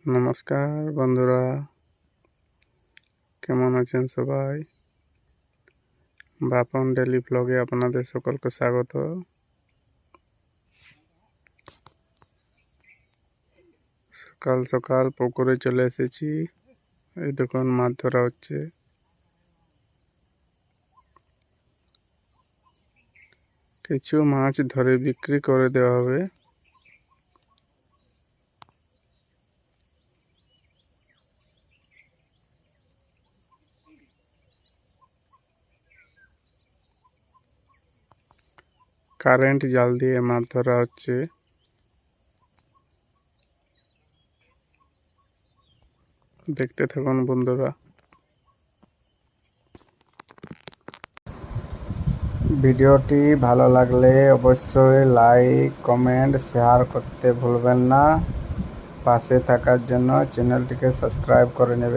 নমস্কার বন্ধুরা, কেমন আছেন সবাই? বাপন ডেলি ব্লগে আপনাদের সকলকে স্বাগত। সকাল সকাল পুকুরে চলে এসেছি। এই দেখুন মাছ ধরা হচ্ছে। কিছু মাছ ধরে বিক্রি করে দেওয়া হবে। কারেন্ট জাল দিয়ে মাছ ধরা হচ্ছে। দেখতে থাকুন বন্ধুরা। ভিডিওটি ভালো লাগলে অবশ্যই লাইক, কমেন্ট, শেয়ার করতে ভুলবেন না। পাশে থাকার জন্য চ্যানেলটিকে সাবস্ক্রাইব করে নেবেন।